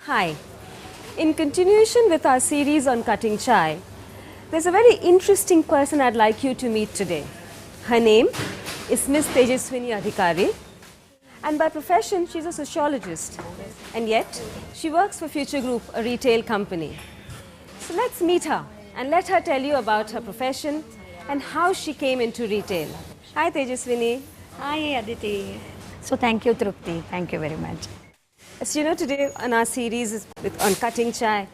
Hi. In continuation with our series on cutting chai, there's a very interesting person I'd like you to meet today. Her name is Miss Tejaswini Adhikari, and by profession she's a sociologist, and yet she works for Future Group, a retail company. So let's meet her and let her tell you about her profession and how she came into retail. Hi Tejaswini. Hi Aditi. So thank you Trupti, thank you very much. As you know, today on our series on cutting chai,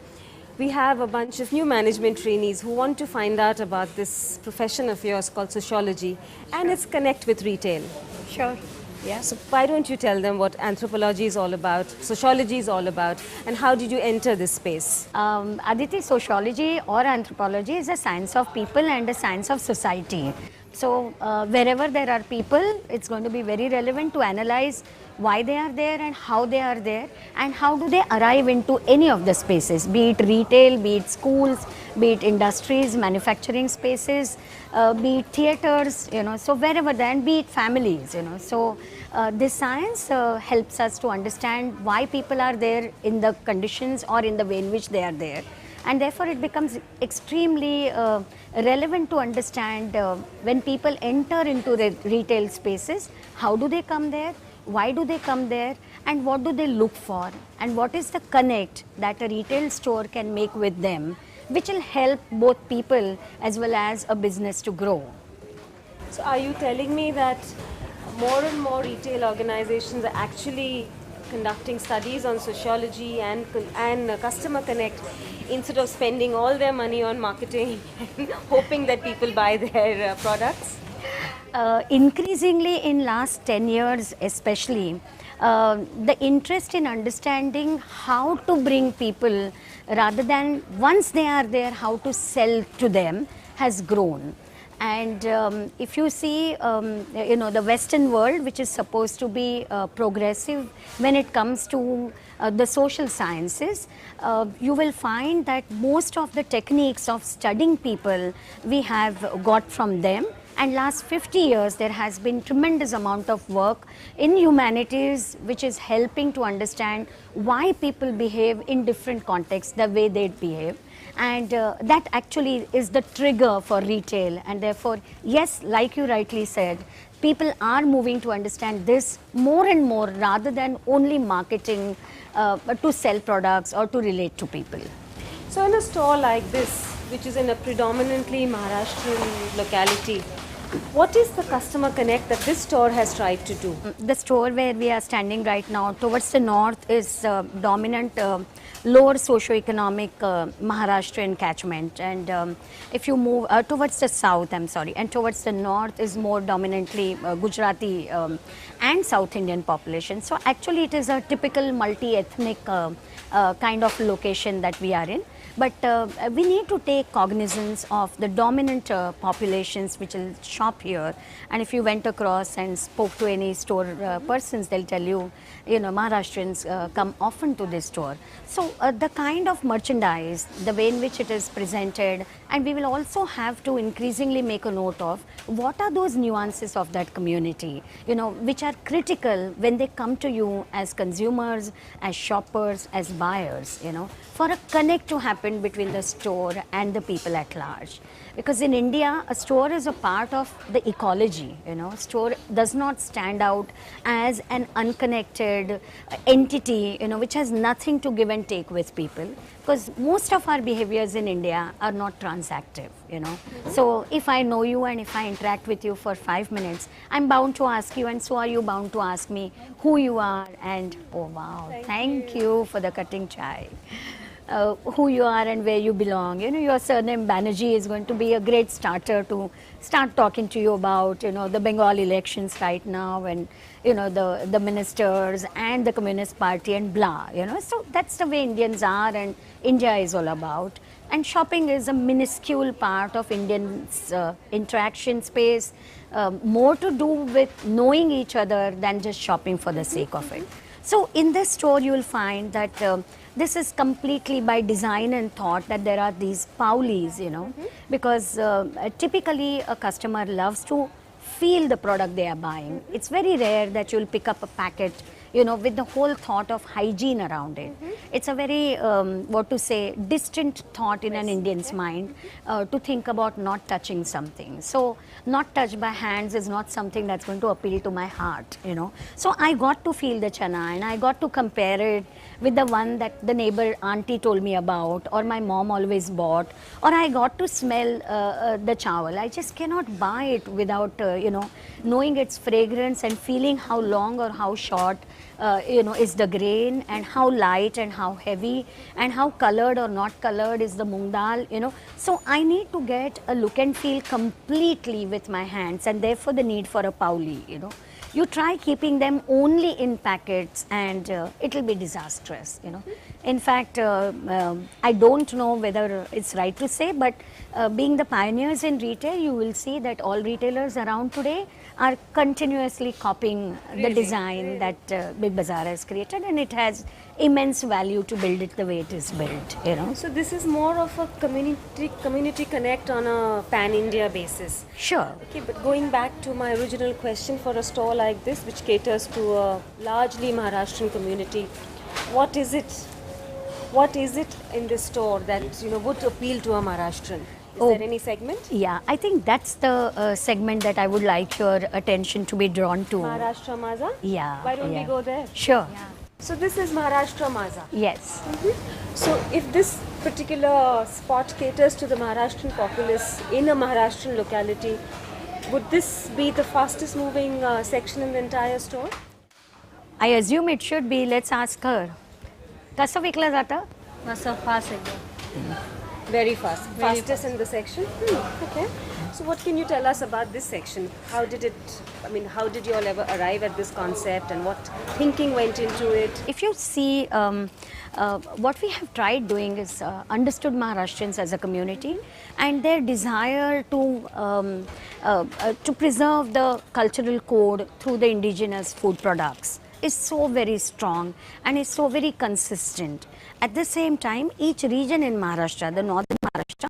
we have a bunch of new management trainees who want to find out about this profession of yours called sociology and its connect with retail. Sure. Yeah. So why don't you tell them what anthropology is all about, sociology is all about, and how did you enter this space? Aditi, sociology or anthropology is a science of people and a science of society. So wherever there are people, it's going to be very relevant to analyze why they are there and how they are there and how do they arrive into any of the spaces, be it retail, be it schools, be it industries, manufacturing spaces, be it theaters, so wherever then, be it families, So this science helps us to understand why people are there in the conditions or in the way in which they are there. And therefore it becomes extremely relevant to understand when people enter into the retail spaces, how do they come there, why do they come there, and what do they look for, and what is the connect that a retail store can make with them, which will help both people as well as a business to grow. So are you telling me that more and more retail organizations are actually conducting studies on sociology and customer connect instead of spending all their money on marketing and hoping that people buy their products? Increasingly in last 10 years especially, the interest in understanding how to bring people rather than once they are there, how to sell to them has grown. And if you see, the Western world, which is supposed to be progressive when it comes to the social sciences, you will find that most of the techniques of studying people we have got from them. And last 50 years, there has been tremendous amount of work in humanities, which is helping to understand why people behave in different contexts, the way they behave. And that actually is the trigger for retail. And therefore, yes, like you rightly said, people are moving to understand this more and more rather than only marketing to sell products or to relate to people. So in a store like this, which is in a predominantly Maharashtrian locality, what is the customer connect that this store has tried to do? The store where we are standing right now towards the north is dominant lower socio-economic Maharashtrian catchment, and if you move towards the south, and towards the north is more dominantly Gujarati and South Indian population. So actually it is a typical multi-ethnic kind of location that we are in. But we need to take cognizance of the dominant populations which will shop here. And if you went across and spoke to any store persons, they'll tell you, Maharashtrians come often to this store. So the kind of merchandise, the way in which it is presented, and we will also have to increasingly make a note of what are those nuances of that community, which are critical when they come to you as consumers, as shoppers, as buyers, for a connect to happen between the store and the people at large. Because in India, a store is a part of the ecology, store does not stand out as an unconnected entity, which has nothing to give and take with people. Because most of our behaviors in India are not transactive, So if I know you and if I interact with you for 5 minutes, I'm bound to ask you, and so are you bound to ask me who you are, and oh wow, thank you for the cutting chai. Who you are and where you belong. Your surname Banerjee is going to be a great starter to start talking to you about, the Bengal elections right now, and, the ministers and the Communist Party and blah, So that's the way Indians are and India is all about. And shopping is a minuscule part of Indians' interaction space, more to do with knowing each other than just shopping for the sake of it. So in this store, you will find that this is completely by design and thought that there are these paulis, because typically a customer loves to feel the product they are buying. It's very rare that you'll pick up a packet, with the whole thought of hygiene around it. It's a very, what to say, distant thought in an Indian's mind to think about not touching something. So, not touched by hands is not something that's going to appeal to my heart, So, I got to feel the chana and I got to compare it with the one that the neighbor auntie told me about, or my mom always bought, or I got to smell the chawal. I just cannot buy it without, knowing its fragrance and feeling how long or how short, is the grain, and how light and how heavy, and how colored or not colored is the moong dal, So I need to get a look and feel completely with my hands, and therefore the need for a pauli, You try keeping them only in packets and it will be disastrous, In fact, I don't know whether it's right to say, but being the pioneers in retail, you will see that all retailers around today are continuously copying the design that Big Bazaar has created, and it has immense value to build it the way it is built, So this is more of a community connect on a pan-India basis. Sure. Okay, but going back to my original question, for a store like this, which caters to a largely Maharashtrian community, what is it? What is it in this store that would appeal to a Maharashtrian? Is there any segment? Yeah, I think that's the segment that I would like your attention to be drawn to. Maharashtra Maza? Yeah. Why don't we go there? Sure. Yeah. So this is Maharashtra Maza. Yes. So if this particular spot caters to the Maharashtrian populace in a Maharashtrian locality, would this be the fastest moving section in the entire store? I assume it should be. Let's ask her. कसं विकलं जातं? असं fast एकदम. Very fast. Fastest in the section? Okay. So what can you tell us about this section? How did you all ever arrive at this concept, and what thinking went into it? If you see, what we have tried doing is understood Maharashtrians as a community and their desire to preserve the cultural code through the indigenous food products is so very strong and is so very consistent. At the same time, each region in Maharashtra, the northern Maharashtra,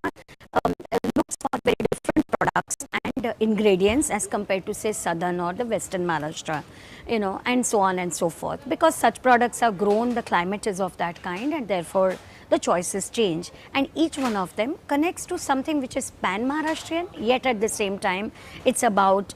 looks for very different products and ingredients as compared to, say, southern or the western Maharashtra, and so on and so forth. Because such products are grown, the climate is of that kind, and therefore the choices change. And each one of them connects to something which is pan-Maharashtrian, yet at the same time, it's about,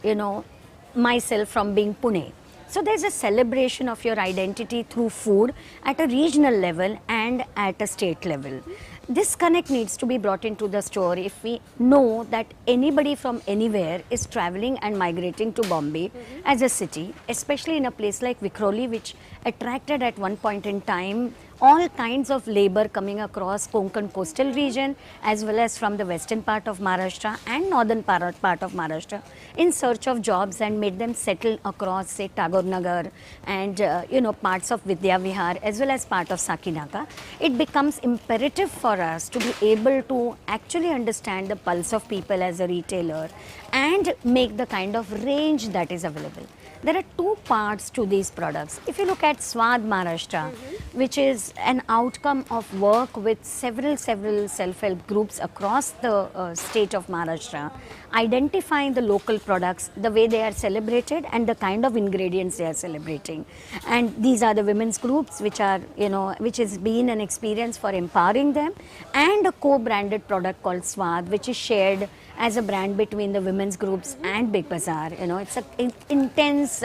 myself from being Pune. So there's a celebration of your identity through food at a regional level and at a state level. This connect needs to be brought into the store if we know that anybody from anywhere is traveling and migrating to Bombay as a city, especially in a place like Vikhroli, which attracted at one point in time all kinds of labor coming across Konkan coastal region as well as from the western part of Maharashtra and northern part of Maharashtra in search of jobs, and made them settle across, say, Tagore Nagar and parts of Vidya Vihar as well as part of Sakinaka. It becomes imperative for us to be able to actually understand the pulse of people as a retailer and make the kind of range that is available. There are two parts to these products. If you look at Swad Maharashtra, which is an outcome of work with several self-help groups across the state of Maharashtra, identifying the local products, the way they are celebrated and the kind of ingredients they are celebrating. And these are the women's groups which are, which has been an experience for empowering them, and a co-branded product called Swad, which is shared as a brand between the women's groups and Big Bazaar. It's an intense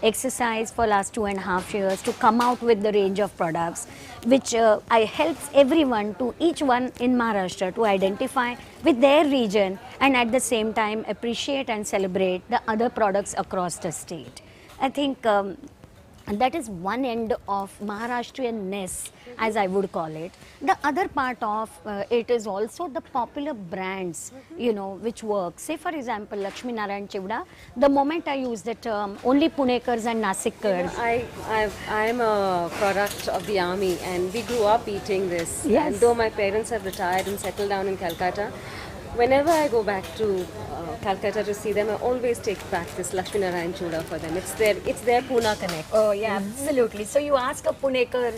exercise for last 2.5 years to come out with the range of products, which helps everyone, to each one in Maharashtra, to identify with their region and at the same time appreciate and celebrate the other products across the state. I think that is one end of Maharashtrianness, as I would call it. The other part of it is also the popular brands, which work. Say, for example, Lakshmi Narayan Chivda, the moment I use the term, only Punekars and Nasikkars. I'm a product of the army, and we grew up eating this. Yes. And though my parents have retired and settled down in Calcutta, Whenever I go back to Calcutta to see them, I always take back this Lakshmi Narayan Chuda for them. It's their Pune connect. Oh yeah, absolutely. So you ask a Punekar,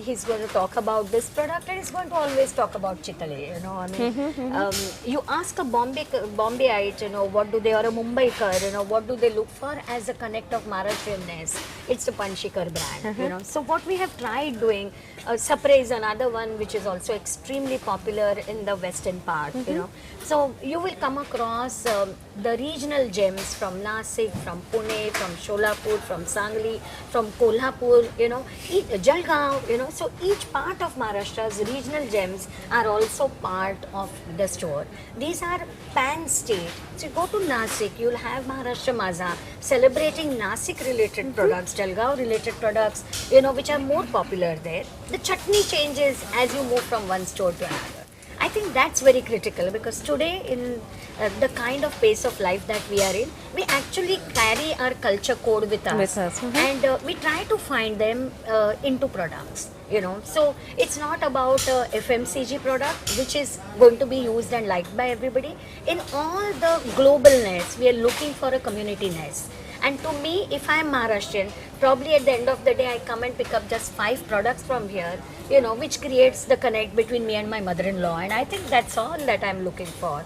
he's going to talk about this product and he's going to always talk about Chitale. You ask a Bombayite, what do they, or a Mumbaikar, what do they look for as a connect of Maharashtrianness? It's the Panchikar brand. So what we have tried doing, Sapre is another one which is also extremely popular in the western part. So you will come across the regional gems from Nasik, from Pune, from Sholapur, from Sangli, from Kolhapur, Jalgaon, so each part of Maharashtra's regional gems are also part of the store. These are pan-state. So you go to Nasik, you'll have Maharashtra Maza celebrating Nasik related products, Jalgaon related products, which are more popular there. The chutney changes as you move from one store to another. I think that's very critical because today in the kind of pace of life that we are in, we actually carry our culture code with us, and we try to find them into products. So it's not about FMCG product which is going to be used and liked by everybody. In all the globalness, we are looking for a communityness. And to me, if I am Maharashtrian, probably at the end of the day, I come and pick up just 5 products from here, which creates the connect between me and my mother-in-law. And I think that's all that I'm looking for.